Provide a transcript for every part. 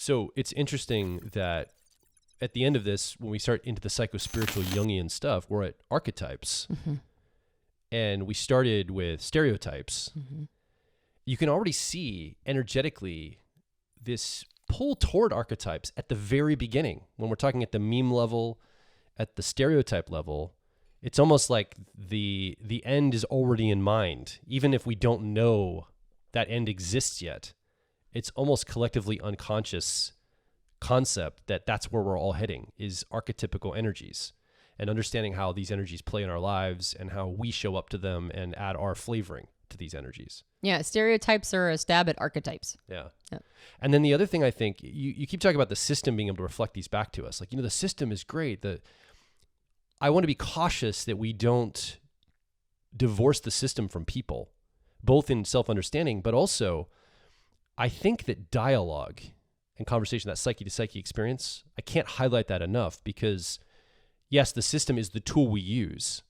So it's interesting that at the end of this, when we start into the psycho-spiritual Jungian stuff, we're at archetypes. And we started with stereotypes. You can already see energetically this pull toward archetypes at the very beginning. When we're talking at the meme level, at the stereotype level, it's almost like the end is already in mind. Even if we don't know that end exists yet, it's almost collectively unconscious concept that that's where we're all heading, is archetypical energies, and understanding how these energies play in our lives and how we show up to them and add our flavoring to these energies. Yeah, stereotypes are a stab at archetypes. Yeah. And then the other thing, I think, you keep talking about the system being able to reflect these back to us. Like, the system is great. I want to be cautious that we don't divorce the system from people, both in self-understanding, but also I think that dialogue and conversation, that psyche-to-psyche experience, I can't highlight that enough, because yes, the system is the tool we use,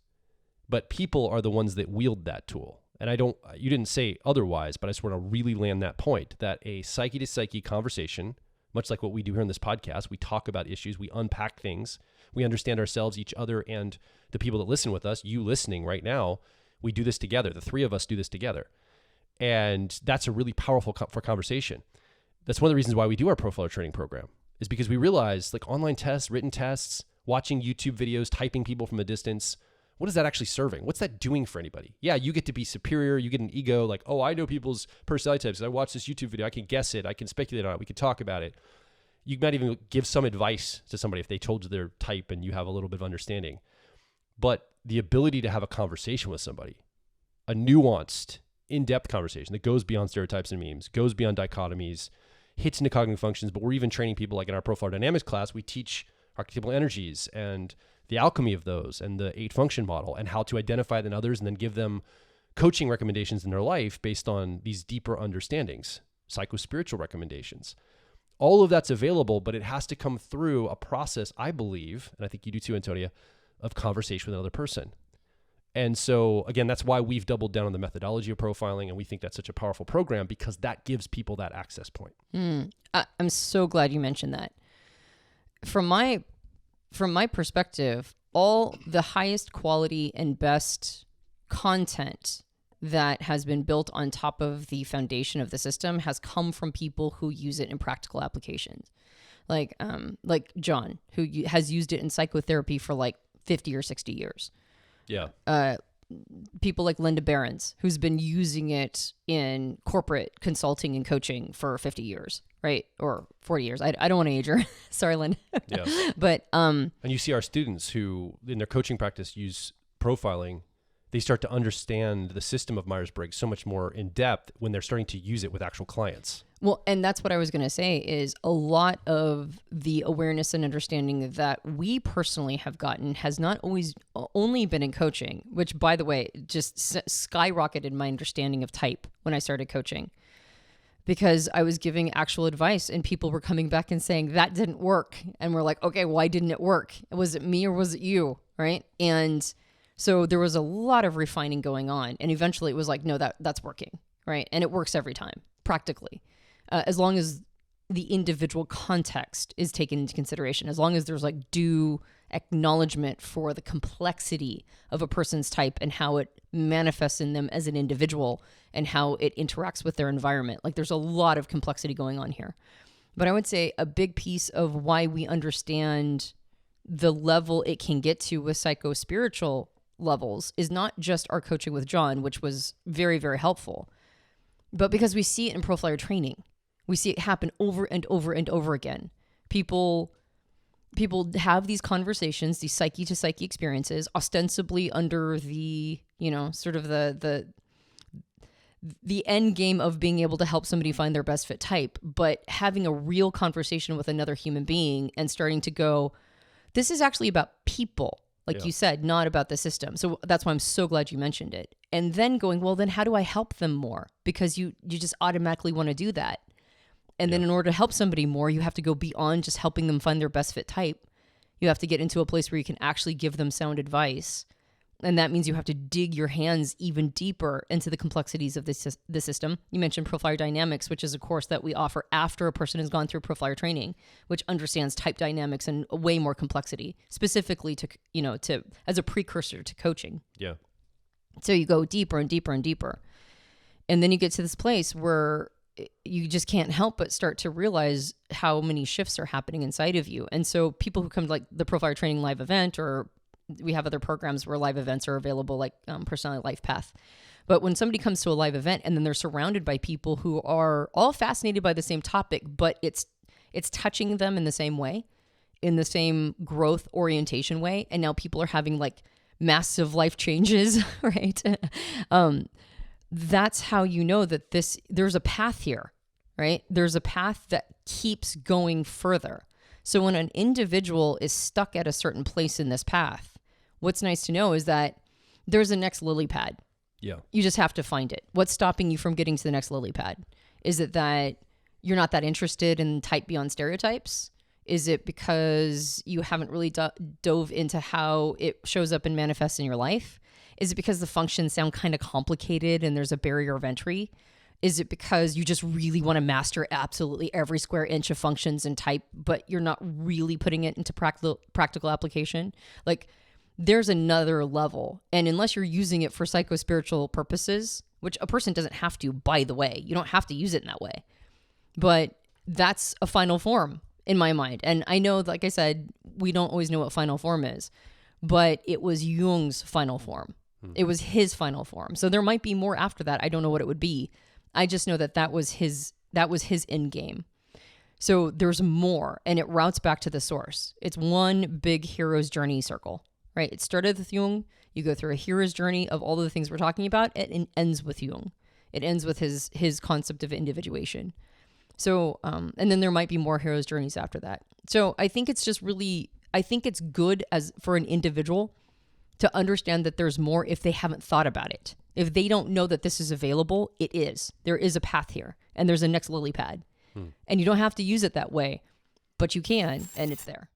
but people are the ones that wield that tool. And you didn't say otherwise, but I just want to really land that point, that a psyche-to-psyche conversation, much like what we do here in this podcast, we talk about issues, we unpack things, we understand ourselves, each other, and the people that listen with us, you listening right now, we do this together. The three of us do this together. And that's a really powerful for conversation. That's one of the reasons why we do our profiler training program, is because we realize, like, online tests, written tests, watching YouTube videos, typing people from a distance, what is that actually serving? What's that doing for anybody? Yeah, you get to be superior. You get an ego like, oh, I know people's personality types. I watched this YouTube video. I can guess it. I can speculate on it. We can talk about it. You might even give some advice to somebody if they told you their type and you have a little bit of understanding. But the ability to have a conversation with somebody, a nuanced, in-depth conversation that goes beyond stereotypes and memes, goes beyond dichotomies, hits into cognitive functions, but we're even training people, like in our profile dynamics class, we teach archetypal energies and the alchemy of those and the 8-function model and how to identify them in others, and then give them coaching recommendations in their life based on these deeper understandings, psycho-spiritual recommendations. All of that's available, but it has to come through a process, I believe, and I think you do too, Antonia, of conversation with another person. And so, again, that's why we've doubled down on the methodology of profiling, and we think that's such a powerful program, because that gives people that access point. I'm so glad you mentioned that. From my perspective, all the highest quality and best content that has been built on top of the foundation of the system has come from people who use it in practical applications. Like John, who has used it in psychotherapy for like 50 or 60 years. Yeah. People like Linda Behrens, who's been using it in corporate consulting and coaching for 50 years, right? Or 40 years. I don't want to age her. Sorry, Linda. Yeah. But and you see our students who in their coaching practice use profiling, they start to understand the system of Myers-Briggs so much more in depth when they're starting to use it with actual clients. Well, and that's what I was going to say, is a lot of the awareness and understanding that we personally have gotten has not always only been in coaching, which, by the way, just skyrocketed my understanding of type when I started coaching, because I was giving actual advice and people were coming back and saying that didn't work. And we're like, okay, why didn't it work? Was it me or was it you? Right. And so there was a lot of refining going on. And eventually it was like, no, that's working. Right. And it works every time, practically. As long as the individual context is taken into consideration, as long as there's like due acknowledgement for the complexity of a person's type and how it manifests in them as an individual and how it interacts with their environment. Like, there's a lot of complexity going on here. But I would say a big piece of why we understand the level it can get to with psycho-spiritual levels is not just our coaching with John, which was very, very helpful, but because we see it in profiler training. We see it happen over and over and over again. People have these conversations, these psyche to psyche experiences, ostensibly under the, sort of the end game of being able to help somebody find their best fit type, but having a real conversation with another human being and starting to go, this is actually about people, like you said, not about the system. So that's why I'm so glad you mentioned it. And then going, well, then how do I help them more? Because you just automatically want to do that. And then in order to help somebody more, you have to go beyond just helping them find their best fit type. You have to get into a place where you can actually give them sound advice And that means you have to dig your hands even deeper into the complexities of the system. You mentioned Profiler Dynamics, which is a course that we offer after a person has gone through Profiler training, which understands type dynamics and way more complexity, specifically to as a precursor to coaching. Yeah. So you go deeper and deeper and deeper. And then you get to this place where you just can't help but start to realize how many shifts are happening inside of you. And so people who come to like the Profiler Training live event, or we have other programs where live events are available, like Personality Life Path. But when somebody comes to a live event and then they're surrounded by people who are all fascinated by the same topic, but it's touching them in the same way, in the same growth orientation way. And now people are having like massive life changes, right? That's how you know that there's a path here, right? There's a path that keeps going further. So when an individual is stuck at a certain place in this path, what's nice to know is that there's a next lily pad. Yeah. You just have to find it. What's stopping you from getting to the next lily pad? Is it that you're not that interested in type beyond stereotypes? Is it because you haven't really dove into how it shows up and manifests in your life? Is it because the functions sound kind of complicated and there's a barrier of entry? Is it because you just really want to master absolutely every square inch of functions and type, but you're not really putting it into practical application? Like, there's another level. And unless you're using it for psycho-spiritual purposes, which a person doesn't have to, by the way, you don't have to use it in that way. But that's a final form in my mind. And I know, like I said, we don't always know what final form is, but it was Jung's final form. It was his final form. So there might be more after that. I don't know what it would be. I just know that was his end game. So there's more, and it routes back to the source. It's one big hero's journey circle, right? It started with Jung. You go through a hero's journey of all of the things we're talking about. It ends with Jung. It ends with his concept of individuation. So, and then there might be more hero's journeys after that. So I think it's just really, I think it's good as for an individual to understand that there's more if they haven't thought about it. If they don't know that this is available, it is. There is a path here, and there's a next lily pad. And you don't have to use it that way, but you can, and it's there.